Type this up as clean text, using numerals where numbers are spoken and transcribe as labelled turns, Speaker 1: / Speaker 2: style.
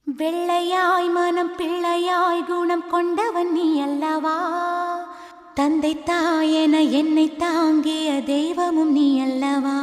Speaker 1: வெள்ளையாய் மனம் பிள்ளையாய் குணம் கொண்டவன் நீ அல்லவா? தந்தை தாயென என்னை தாங்கிய தெய்வமும் நீ அல்லவா?